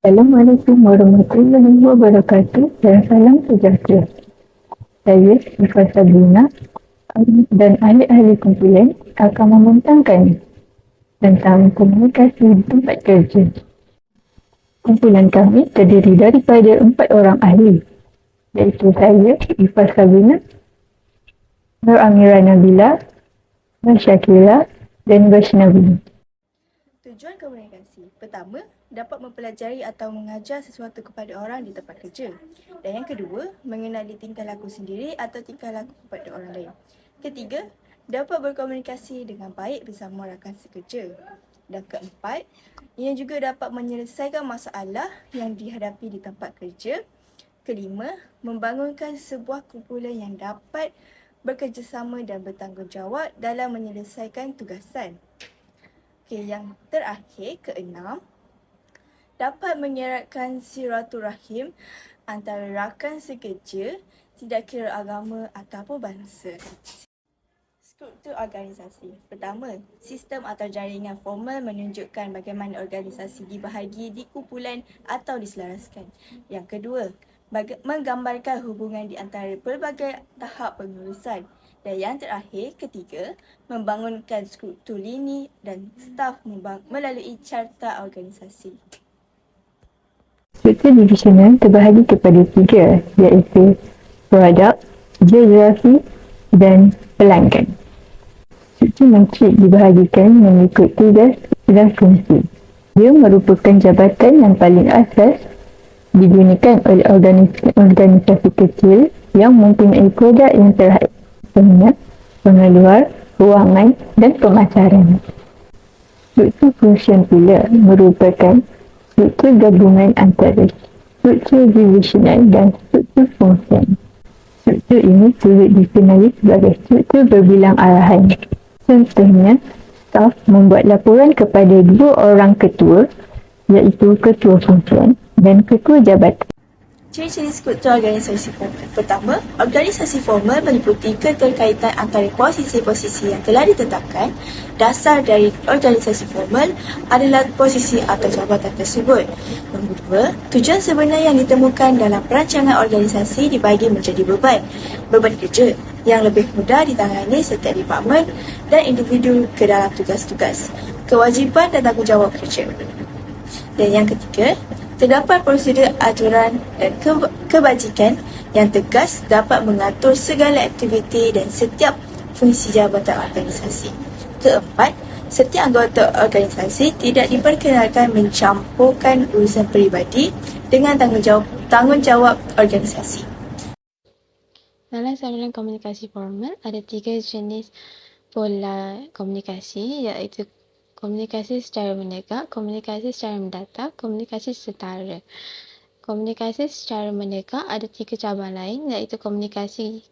Assalamualaikum warahmatullahi wabarakatuh dan salam sejahtera. Saya Syifa Sabrina dan ahli-ahli kumpulan akan membentangkan tentang komunikasi di tempat kerja. Kumpulan kami terdiri daripada 4 orang ahli, iaitu saya, Syifa Sabrina, Nur Amira Nabila, Nur Syakira dan Vaishnavi. Tujuan komunikasi. Pertama, dapat mempelajari atau mengajar sesuatu kepada orang di tempat kerja. Dan yang kedua, mengenali tingkah laku sendiri atau tingkah laku kepada orang lain. Ketiga, dapat berkomunikasi dengan baik bersama rakan sekerja. Dan keempat, ia juga dapat menyelesaikan masalah yang dihadapi di tempat kerja. Kelima, membangunkan sebuah kumpulan yang dapat bekerjasama dan bertanggungjawab dalam menyelesaikan tugasan. Yang terakhir, keenam, dapat mengeratkan silaturahim antara rakan sekerja, tidak kira agama ataupun bangsa. Struktur organisasi. Pertama, sistem atau jaringan formal menunjukkan bagaimana organisasi dibahagi di kumpulan atau diselaraskan. Yang kedua, menggambarkan hubungan di antara pelbagai tahap pengurusan. Dan yang terakhir, ketiga, membangunkan struktur lini dan staf melalui carta organisasi. Struktur divisional terbahagi kepada 3, iaitu produk, geografi dan pelanggan. Struktur matrix dibahagikan mengikut tugas dan fungsi. Dia merupakan jabatan yang paling asas digunakan oleh organisasi kecil yang mempunyai produk yang terhad pengeluar, kewangan dan pemasaran. Struktur fungsi pula merupakan struktur gabungan antara struktur divisional dan struktur fungsi. Struktur ini turut dikenali sebagai struktur berbilang arahan. Contohnya, staf membuat laporan kepada 2 orang ketua, iaitu ketua fungsi dan ketua jabatan. Ciri-ciri struktur organisasi formal. Pertama, organisasi formal meliputi keterkaitan antara posisi-posisi yang telah ditetapkan. Dasar dari organisasi formal adalah posisi atau jabatan tersebut. Nombor 2, tujuan sebenar yang ditemukan dalam perancangan organisasi dibagi menjadi beban. Beban kerja yang lebih mudah ditangani setiap departmen dan individu ke dalam tugas-tugas. Kewajipan dan tanggungjawab kerja. Dan yang ketiga, terdapat prosedur, aturan dan kebajikan yang tegas dapat mengatur segala aktiviti dan setiap fungsi jabatan organisasi. Keempat, setiap anggota organisasi tidak diperkenalkan mencampurkan urusan peribadi dengan tanggungjawab organisasi. Dalam saluran komunikasi formal, ada 3 jenis pola komunikasi, iaitu komunikasi secara menegak, komunikasi secara mendata, komunikasi setara. Komunikasi secara menegak ada 3 cabang lain, iaitu komunikasi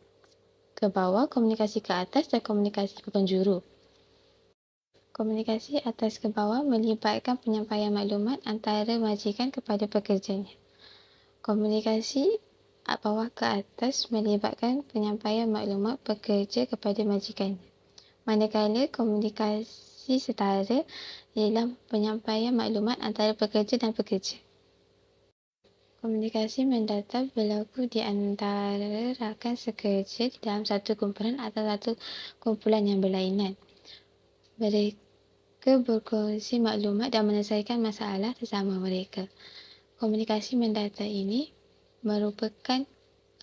ke bawah, komunikasi ke atas dan komunikasi ke penjuru. Komunikasi atas ke bawah melibatkan penyampaian maklumat antara majikan kepada pekerjanya. Komunikasi bawah ke atas melibatkan penyampaian maklumat pekerja kepada majikannya. Manakala komunikasi setara ialah penyampaian maklumat antara pekerja dan pekerja. Komunikasi mendata berlaku di antara rakan sekerja di dalam satu kumpulan atau satu kumpulan yang berlainan. Mereka berkongsi maklumat dan menyelesaikan masalah bersama mereka. Komunikasi mendata ini merupakan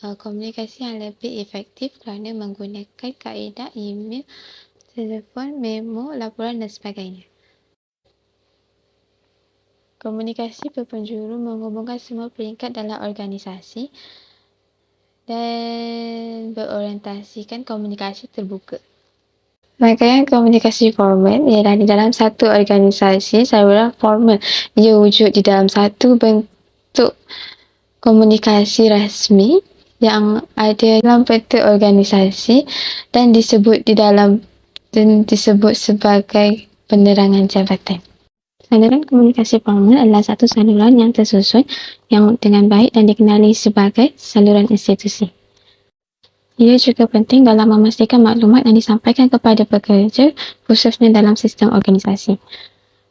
komunikasi yang lebih efektif kerana menggunakan kaedah email, telefon, memo, laporan dan sebagainya. Komunikasi berpenjuru menghubungkan semua peringkat dalam organisasi dan berorientasikan komunikasi terbuka. Rangkaian komunikasi formal ialah di dalam satu organisasi saluran formal. Ia wujud di dalam satu bentuk komunikasi rasmi yang ada dalam bentuk organisasi dan disebut sebagai penerangan jabatan. Saluran komunikasi formal adalah satu saluran yang tersusun yang dengan baik dan dikenali sebagai saluran institusi. Ia juga penting dalam memastikan maklumat yang disampaikan kepada pekerja, khususnya dalam sistem organisasi.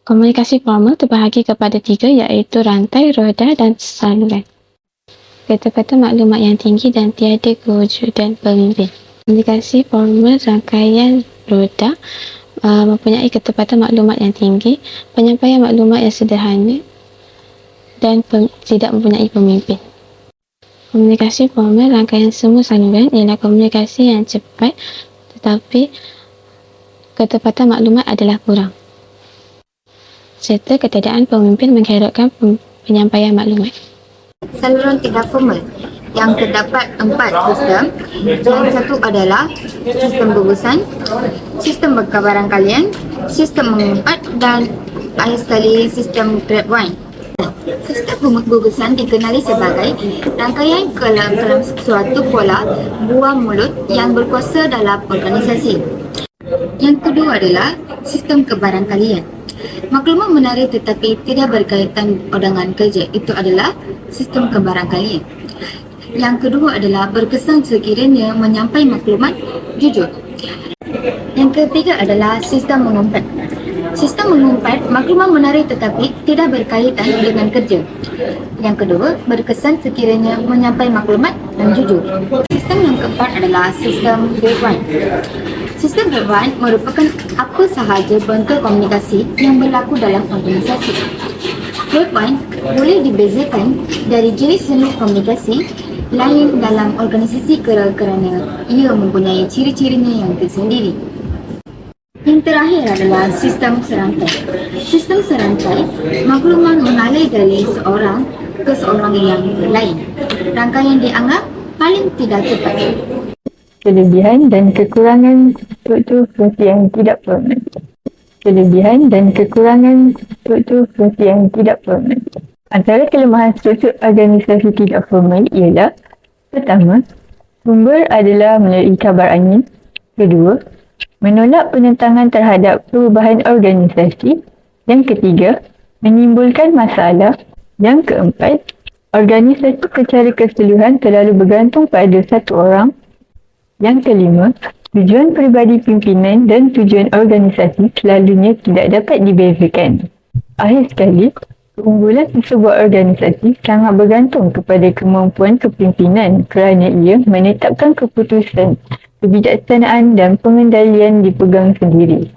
Komunikasi formal terbahagi kepada 3 iaitu rantai, roda dan saluran. Kata-kata maklumat yang tinggi dan tiada kewujudan pemimpin. Komunikasi formal rangkaian roda mempunyai ketepatan maklumat yang tinggi, penyampaian maklumat yang sederhana dan tidak mempunyai pemimpin. Komunikasi formal rangkaian semua saluran ialah komunikasi yang cepat tetapi ketepatan maklumat adalah kurang, serta ketiadaan pemimpin mengherutkan penyampaian maklumat. Saluran tidak formal yang terdapat 4 sistem. Yang satu adalah sistem gugusan, sistem berkabaran kalian, sistem mengumpat dan akhir sekali sistem grapevine. Sistem gugusan dikenali sebagai rangkaian dalam suatu pola buah mulut yang berkuasa dalam organisasi. Yang kedua adalah sistem kebarangkalian. Maklumat menarik tetapi tidak berkaitan dengan kerja, itu adalah sistem kebarangkalian. Yang kedua adalah berkesan sekiranya menyampaikan maklumat jujur. Yang ketiga adalah sistem mengumpat. Sistem mengumpat maklumat menarik tetapi tidak berkaitan dengan kerja. Yang kedua, berkesan sekiranya menyampaikan maklumat dan jujur. Sistem yang keempat adalah sistem grapevine. Sistem grapevine merupakan apa sahaja bentuk komunikasi yang berlaku dalam organisasi. Grapevine boleh dibezakan dari jenis-jenis komunikasi lain dalam organisasi kerana ia mempunyai ciri-cirinya yang tersendiri. Yang terakhir adalah sistem serantai. Sistem serantai, maklumat mengalir dari seorang ke seorang yang lain. Rangkaian dianggap paling tidak tepat. Kelebihan dan kekurangan struktur fungsi yang tidak formal. Kelebihan dan kekurangan struktur fungsi yang tidak formal. Antara kelemahan struktur organisasi tidak formal ialah: pertama, sumber adalah melalui kabar angin. Kedua, menolak penentangan terhadap perubahan organisasi. Yang ketiga, menimbulkan masalah. Yang keempat, organisasi secara keseluruhan terlalu bergantung pada satu orang. Yang kelima, tujuan peribadi pimpinan dan tujuan organisasi selalunya tidak dapat dibezakan. Akhir sekali, keunggulan sebuah organisasi sangat bergantung kepada kemampuan kepimpinan kerana ia menetapkan keputusan, kebijaksanaan dan pengendalian dipegang sendiri.